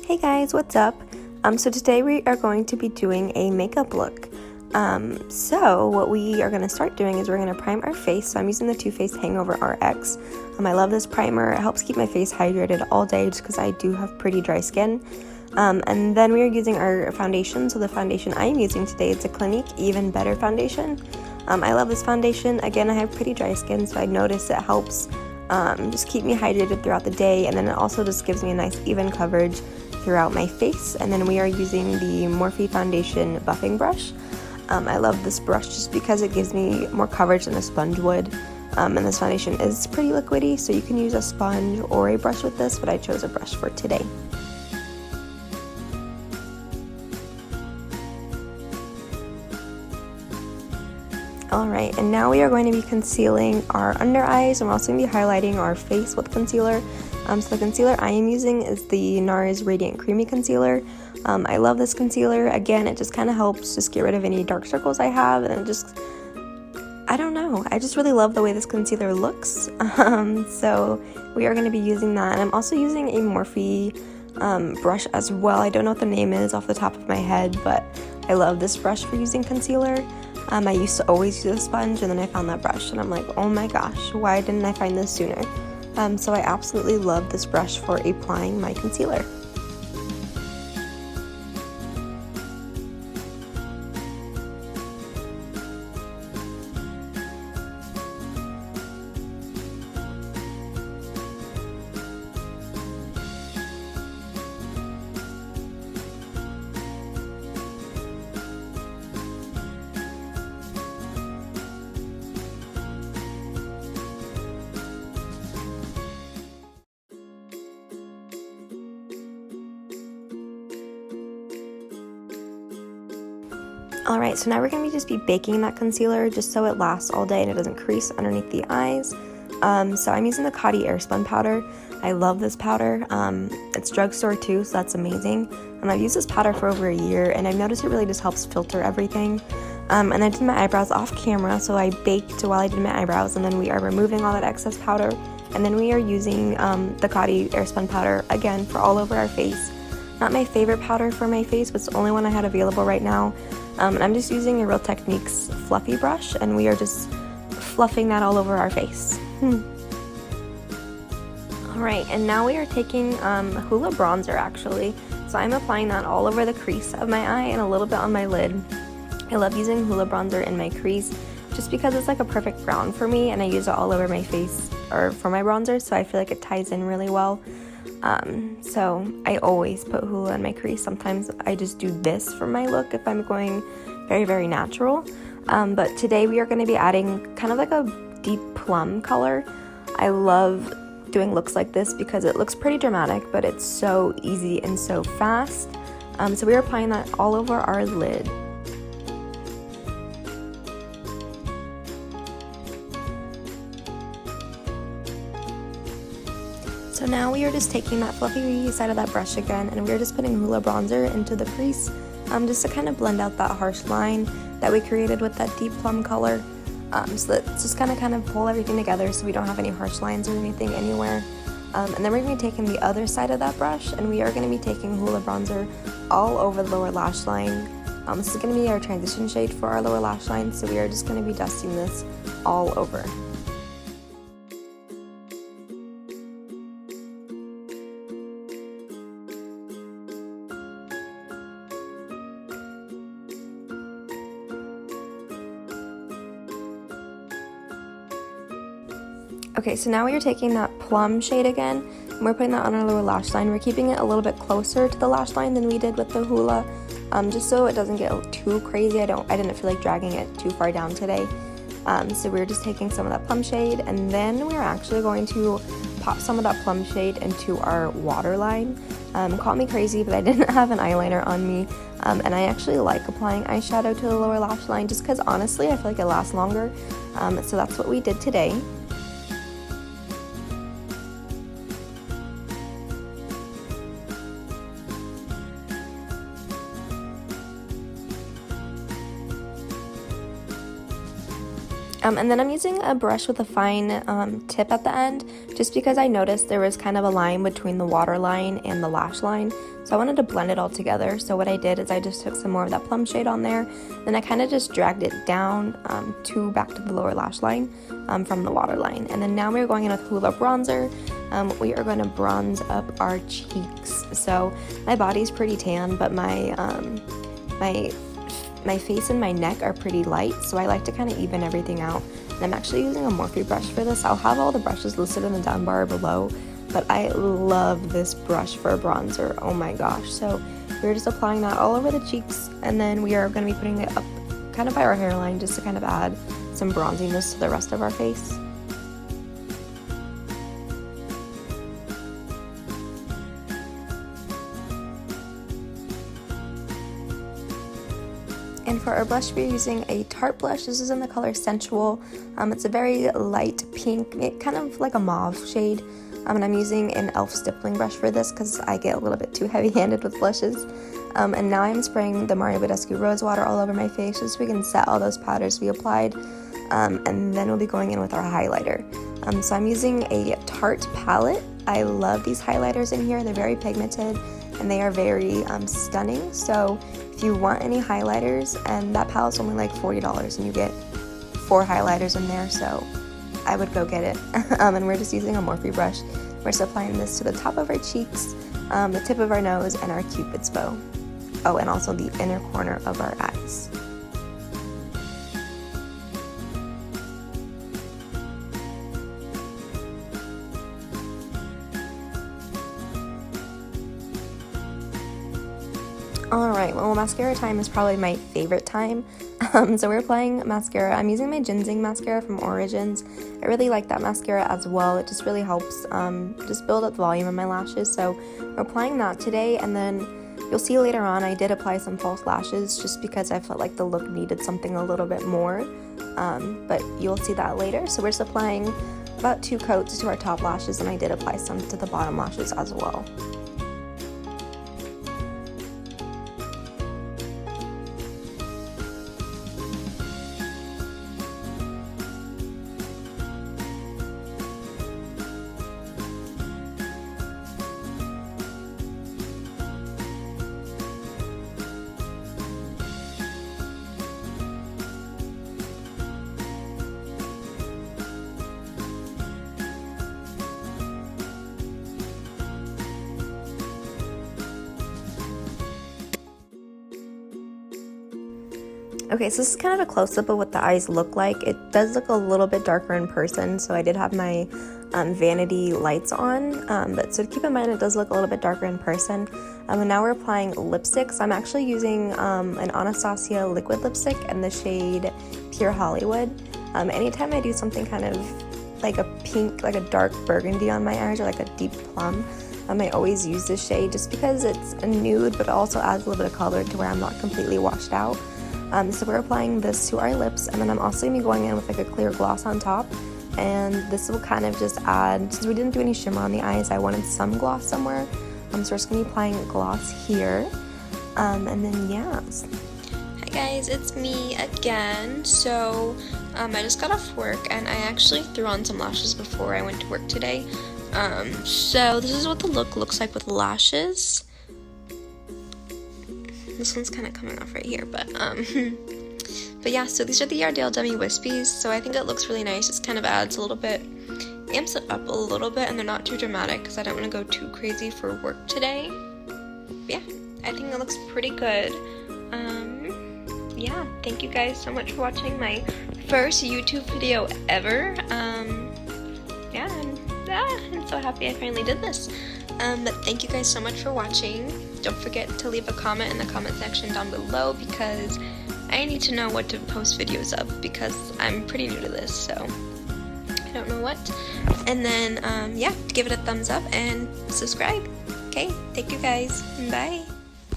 Hey guys, what's up? So today we are going to be doing a makeup look. So what we are going to start doing is we're going to prime our face. So I'm using the Too Faced Hangover Rx. I love this primer. It helps keep my face hydrated all day just because I do have pretty dry skin. And then we are using our foundation. So the foundation I am using today is a Clinique Even Better foundation. I love this foundation. Again, I have pretty dry skin, so I noticed it helps just keep me hydrated throughout the day, and then it also just gives me a nice even coverage throughout my face. And then we are using the Morphe foundation buffing brush. I love this brush just because it gives me more coverage than a sponge would, and this foundation is pretty liquidy, so you can use a sponge or a brush with this, but I chose a brush for today. Alright, and now we are going to be concealing our under eyes, and we're also going to be highlighting our face with concealer. So the concealer I am using is the NARS Radiant Creamy Concealer. I love this concealer. Again, it just kind of helps just get rid of any dark circles I have, and it just, I don't know, I just really love the way this concealer looks. So we are going to be using that, and I'm also using a Morphe brush as well. I don't know what the name is off the top of my head, but I love this brush for using concealer. I used to always use a sponge, and then I found that brush, and I'm like, oh my gosh, why didn't I find this sooner? So I absolutely love this brush for applying my concealer. Alright, so now we're going to just be baking that concealer just so it lasts all day and it doesn't crease underneath the eyes. So I'm using the Coty Airspun powder. I love this powder. It's drugstore too, so that's amazing. I've used this powder for over a year, and I've noticed it really just helps filter everything. And I did my eyebrows off camera, so I baked while I did my eyebrows, and then we are removing all that excess powder. And then we are using the Coty Airspun powder again for all over our face. Not my favorite powder for my face, but it's the only one I had available right now. And I'm just using a Real Techniques fluffy brush, and we are just fluffing that all over our face. Alright, and now we are taking Hoola bronzer actually. So I'm applying that all over the crease of my eye and a little bit on my lid. I love using Hoola bronzer in my crease just because it's like a perfect brown for me, and I use it all over my face or for my bronzer, so I feel like it ties in really well. So I always put Hoola in my crease. Sometimes I just do this for my look if I'm going very, very natural. But today we are going to be adding kind of like a deep plum color. I love doing looks like this because it looks pretty dramatic, but it's so easy and so fast. So we are applying that all over our lid. So now we are just taking that fluffy side of that brush again, and we are just putting Hoola bronzer into the crease, just to kind of blend out that harsh line that we created with that deep plum color. So that's just kind of pull everything together so we don't have any harsh lines or anything anywhere. And then we're going to be taking the other side of that brush, and we are going to be taking Hoola bronzer all over the lower lash line. This is going to be our transition shade for our lower lash line, so we are just going to be dusting this all over. Okay, so now we are taking that plum shade again, and we're putting that on our lower lash line. We're keeping it a little bit closer to the lash line than we did with the Hoola, just so it doesn't get too crazy. I didn't feel like dragging it too far down today. So we're just taking some of that plum shade, and then we're actually going to pop some of that plum shade into our waterline. Call me crazy, but I didn't have an eyeliner on me, and I actually like applying eyeshadow to the lower lash line just because honestly I feel like it lasts longer. So that's what we did today. And then I'm using a brush with a fine tip at the end, just because I noticed there was kind of a line between the waterline and the lash line. So I wanted to blend it all together. So what I did is I just took some more of that plum shade on there. Then I kind of just dragged it down back to the lower lash line from the waterline. And then now we're going in with Hoola bronzer. We are going to bronze up our cheeks. So my body's pretty tan, but my face and my neck are pretty light, so I like to kind of even everything out. And I'm actually using a Morphe brush for this. I'll have all the brushes listed in the down bar below, but I love this brush for a bronzer. Oh my gosh. So we're just applying that all over the cheeks, and then we are going to be putting it up kind of by our hairline just to kind of add some bronziness to the rest of our face. And for our blush, we're using a Tarte blush. This is in the color Sensual. It's a very light pink, kind of like a mauve shade. And I'm using an e.l.f. stippling brush for this because I get a little bit too heavy-handed with blushes. And now I'm spraying the Badescu Rosewater all over my face just so we can set all those powders we applied. And then we'll be going in with our highlighter. So I'm using a Tarte palette. I love these highlighters in here. They're very pigmented and they are very stunning. So if you want any highlighters, and that palette's only like $40 and you get 4 highlighters in there, so I would go get it. And we're just using a Morphe brush. We're just applying this to the top of our cheeks, the tip of our nose, and our cupid's bow. Oh, and also the inner corner of our eyes. Alright, well, mascara time is probably my favorite time. So we're applying mascara. I'm using my Ginzing mascara from Origins. I really like that mascara as well. It just really helps just build up the volume of my lashes. So we're applying that today, and then you'll see later on I did apply some false lashes just because I felt like the look needed something a little bit more. But you'll see that later. So we're just applying about 2 coats to our top lashes, and I did apply some to the bottom lashes as well. Okay, so this is kind of a close-up of what the eyes look like. It does look a little bit darker in person, so I did have my vanity lights on, but so keep in mind it does look a little bit darker in person. And now we're applying lipsticks. I'm actually using an Anastasia liquid lipstick in the shade Pure Hollywood. Anytime I do something kind of like a pink, like a dark burgundy on my eyes, or like a deep plum, I always use this shade just because it's a nude, but it also adds a little bit of color to where I'm not completely washed out. So we're applying this to our lips, and then I'm also going to be going in with like a clear gloss on top, and this will kind of just add, since we didn't do any shimmer on the eyes, I wanted some gloss somewhere, so we're just going to be applying gloss here, and then yeah. Hi guys, it's me again. So I just got off work, and I actually threw on some lashes before I went to work today. So this is what the look looks like with lashes. This one's kind of coming off right here, but yeah, so these are the Ardell Demi Wispies, so I think it looks really nice. It kind of adds a little bit, amps it up a little bit, and they're not too dramatic because I don't want to go too crazy for work today. But yeah, I think it looks pretty good. Yeah, thank you guys so much for watching my first YouTube video ever. Yeah, I'm so happy I finally did this. But thank you guys so much for watching. Don't forget to leave a comment in the comment section down below because I need to know what to post videos of because I'm pretty new to this, so I don't know what. And then, yeah, give it a thumbs up and subscribe. Okay, thank you guys. Bye.